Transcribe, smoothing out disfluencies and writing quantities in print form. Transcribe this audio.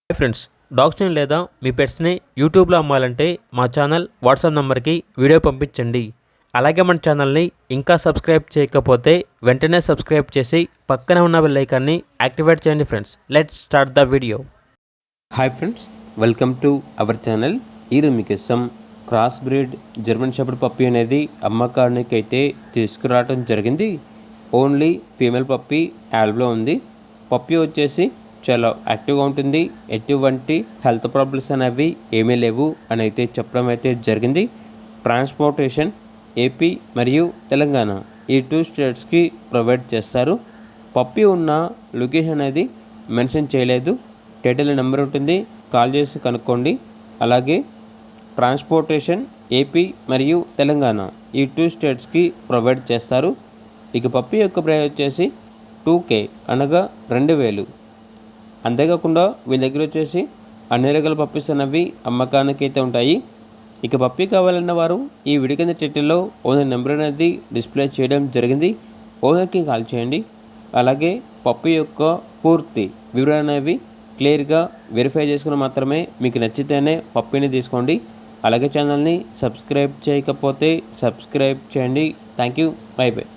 Hi friends, డాగ్స్ని లేదా మీ పెట్స్ని యూట్యూబ్లో అమ్మాలంటే మా ఛానల్ వాట్సాప్ నెంబర్కి వీడియో పంపించండి. అలాగే మన ఛానల్ని ఇంకా సబ్స్క్రైబ్ చేయకపోతే వెంటనే సబ్స్క్రైబ్ చేసి పక్కనే ఉన్న బెల్ ఐకాన్ని యాక్టివేట్ చేయండి. Friends, let's start the video. Hi friends, welcome to our channel. ఈరోజు మీకోసం cross breed German shepherd puppy అనేది అమ్మకానికి అయితే తీసుకురావడం జరిగింది. ఓన్లీ ఫీమేల్ పప్పీ యాల్బ్లో ఉంది. పప్పీ వచ్చేసి చాలా యాక్టివ్గా ఉంటుంది. ఎటువంటి హెల్త్ ప్రాబ్లమ్స్ అనేవి ఏమీ లేవు అని అయితే చెప్పడం అయితే జరిగింది. ట్రాన్స్పోర్టేషన్ ఏపీ మరియు తెలంగాణ ఈ 2 స్టేట్స్కి ప్రొవైడ్ చేస్తారు. పప్పీ ఉన్న లొకేషన్ అనేది మెన్షన్ చేయలేదు. టైటిల్ నెంబర్ ఉంటుంది, కాల్ చేసి కనుక్కోండి. అలాగే ట్రాన్స్పోర్టేషన్ ఏపీ మరియు తెలంగాణ ఈ 2 స్టేట్స్కి ప్రొవైడ్ చేస్తారు. ఇక పప్పీ యొక్క ప్రైస్ వచ్చేసి 2K అనగా 2000. అంతేకాకుండా వీళ్ళ దగ్గర వచ్చేసి అన్ని రకాల పప్పీస్ అనేవి అమ్మకానికి అయితే ఉంటాయి. ఇక పప్పీ కావాలన్న వారు ఈ వీడియో కింద టైటిల్లో ఓనర్ నెంబర్ అనేది డిస్ప్లే చేయడం జరిగింది. ఓనర్కి కాల్ చేయండి. అలాగే పప్పీ యొక్క పూర్తి వివరాలు అనేవి క్లియర్గా వెరిఫై చేసుకుని మాత్రమే మీకు నచ్చితేనే పప్పీని తీసుకోండి. అలాగే ఛానల్ని సబ్స్క్రైబ్ చేయకపోతే సబ్స్క్రైబ్ చేయండి. Thank you. By by.